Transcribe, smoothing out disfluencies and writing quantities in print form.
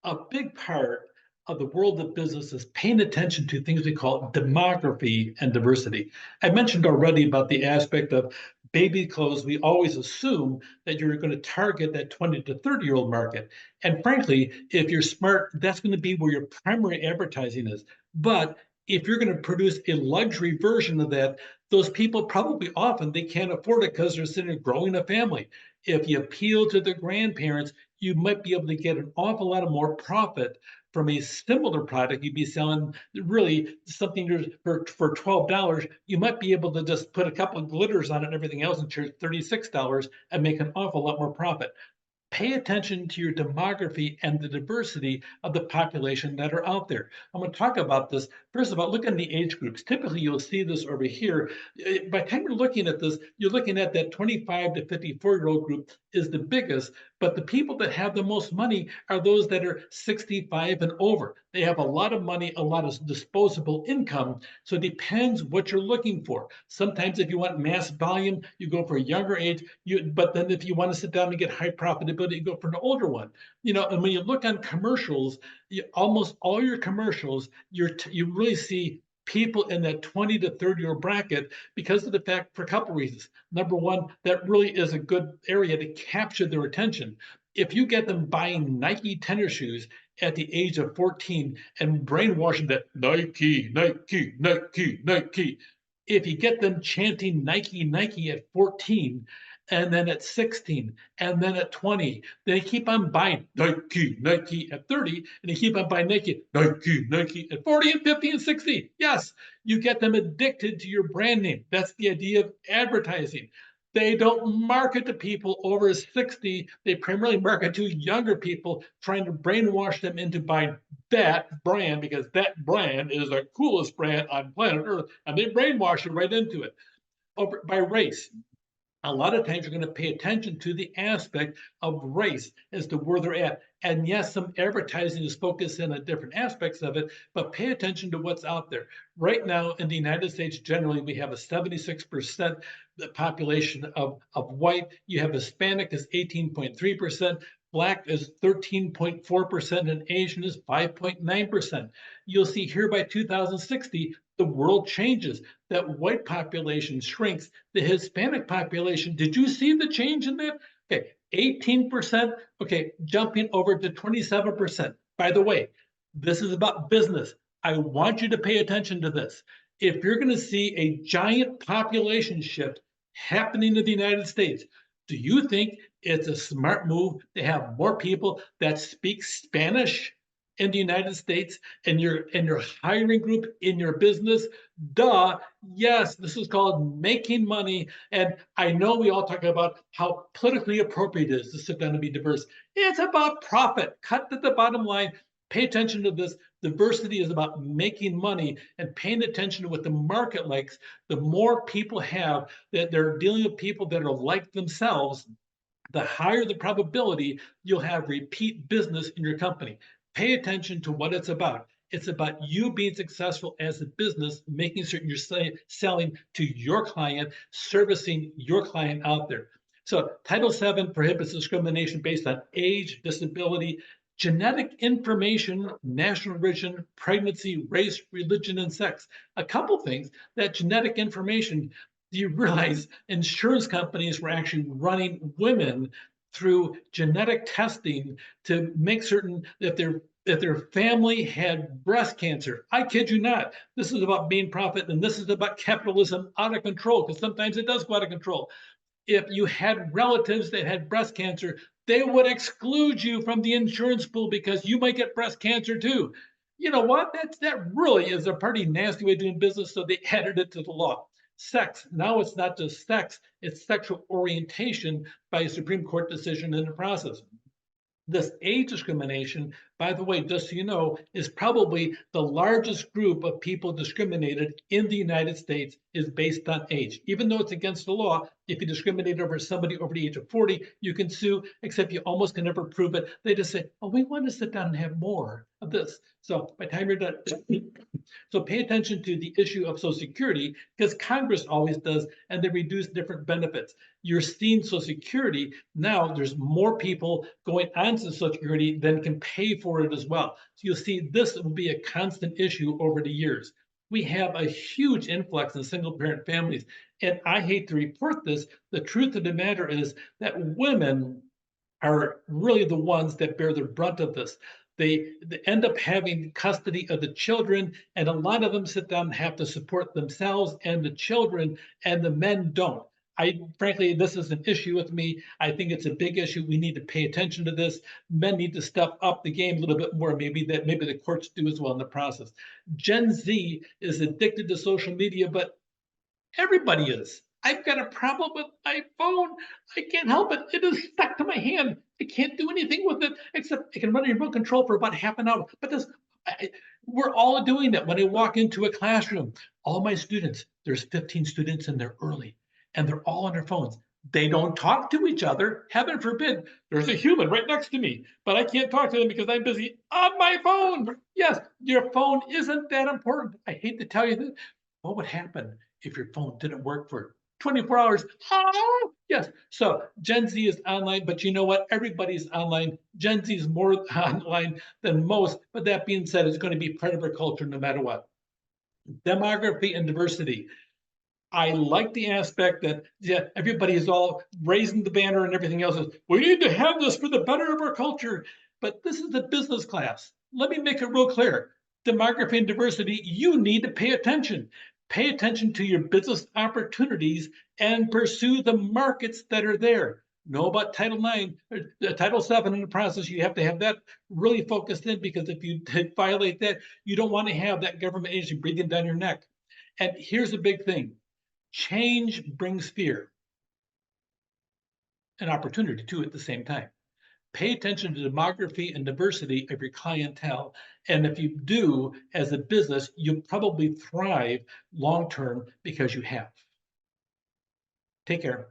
a big part of the world of business is paying attention to things we call demography and diversity. I mentioned already about the aspect of baby clothes. We always assume that you're going to target that 20 to 30-year-old market. And frankly, if you're smart, that's going to be where your primary advertising is. But if you're going to produce a luxury version of that, those people probably often they can't afford it because they're sitting there growing a family. If you appeal to the grandparents, you might be able to get an awful lot of more profit from a similar product you'd be selling really something for $12. You might be able to just put a couple of glitters on it and everything else and charge $36 and make an awful lot more profit. Pay attention to your demography and the diversity of the population that are out there. I'm going to talk about this. First of all, look at the age groups. Typically, you'll see this over here. By the time you're looking at this, you're looking at that 25 to 54-year-old group is the biggest, but the people that have the most money are those that are 65 and over. They have a lot of money, a lot of disposable income. So it depends what you're looking for. Sometimes if you want mass volume, you go for a younger age. But then if you want to sit down and get high profitability, you go for an older one. And when you look on commercials, almost all your commercials, you really see people in that 20 to 30-year bracket because of the fact for a couple of reasons. Number one, that really is a good area to capture their attention. If you get them buying Nike tennis shoes at the age of 14 and brainwashing that Nike, Nike, Nike, Nike, if you get them chanting Nike, Nike at 14, and then at 16, and then at 20, they keep on buying Nike, Nike at 30, and they keep on buying Nike, Nike, Nike at 40 and 50 and 60. Yes, you get them addicted to your brand name. That's the idea of advertising. They don't market to people over 60. They primarily market to younger people, trying to brainwash them into buying that brand because that brand is the coolest brand on planet Earth, and they brainwash you right into it. Over by race, a lot of times you're going to pay attention to the aspect of race as to where they're at. And yes, some advertising is focused in on different aspects of it, but pay attention to what's out there. Right now in the United States, generally, we have a 76% population of white. You have Hispanic is 18.3%. Black is 13.4%, and Asian is 5.9%. You'll see here by 2060, the world changes. That white population shrinks. The Hispanic population, did you see the change in that? Okay, 18%. Okay, jumping over to 27%. By the way, this is about business. I want you to pay attention to this. If you're going to see a giant population shift happening in the United States, do you think it's a smart move to have more people that speak Spanish in the United States and your hiring group in your business? Duh. Yes, this is called making money. And I know we all talk about how politically appropriate it is to sit down and be diverse. It's about profit. Cut to the bottom line. Pay attention to this. Diversity is about making money and paying attention to what the market likes. The more people have that they're dealing with people that are like themselves, the higher the probability you'll have repeat business in your company. Pay attention to what it's about. It's about you being successful as a business, making certain you're selling to your client, servicing your client out there. So Title VII prohibits discrimination based on age, disability, genetic information, national origin, pregnancy, race, religion, and sex. A couple things. That genetic information, do you realize insurance companies were actually running women through genetic testing to make certain that their family had breast cancer? I kid you not. This is about being profit, and this is about capitalism out of control, because sometimes it does go out of control. If you had relatives that had breast cancer, they would exclude you from the insurance pool because you might get breast cancer too. You know what? That really is a pretty nasty way of doing business, so they added it to the law. Sex. Now it's not just sex, it's sexual orientation by a Supreme Court decision in the process. This age discrimination, by the way, just so you know, is probably the largest group of people discriminated in the United States is based on age. Even though it's against the law, If you discriminate over somebody over the age of 40, you can sue, except you almost can never prove it. They just say, oh, we want to sit down and have more of this. So by the time you're done, so pay attention to the issue of Social Security because Congress always does, and they reduce different benefits. You're seeing Social Security now, there's more people going on to Social Security than can pay for it as well. So you'll see this will be a constant issue over the years. We have a huge influx in single parent families. And I hate to report this, the truth of the matter is that women are really the ones that bear the brunt of this. They end up having custody of the children, and a lot of them sit down and have to support themselves and the children, and the men don't. I frankly, this is an issue with me. I think it's a big issue. We need to pay attention to this. Men need to step up the game a little bit more. Maybe the courts do as well in the process. Gen Z is addicted to social media, but everybody is. I've got a problem with my phone. I can't help it. It is stuck to my hand. I can't do anything with it except I can run a remote control for about half an hour. But we're all doing that. When I walk into a classroom, all my students, there's 15 students in there early, and they're all on their phones. They don't talk to each other. Heaven forbid, there's a human right next to me, but I can't talk to them because I'm busy on my phone. Yes, your phone isn't that important. I hate to tell you that. What would happen if your phone didn't work for 24 hours? Oh, yes. So Gen Z is online, but you know what? Everybody's online. Gen Z is more online than most. But that being said, it's going to be part of our culture no matter what. Demography and diversity. I like the aspect that yeah, everybody is all raising the banner and everything else. We need to have this for the better of our culture. But this is the business class. Let me make it real clear. Demography and diversity, you need to pay attention. Pay attention to your business opportunities and pursue the markets that are there. Know about Title IX, Title VII in the process. You have to have that really focused in because if you violate that, you don't want to have that government agency breathing down your neck. And here's the big thing. Change brings fear and opportunity too at the same time. Pay attention to demography and diversity of your clientele. And if you do, as a business, you'll probably thrive long term because you have. Take care.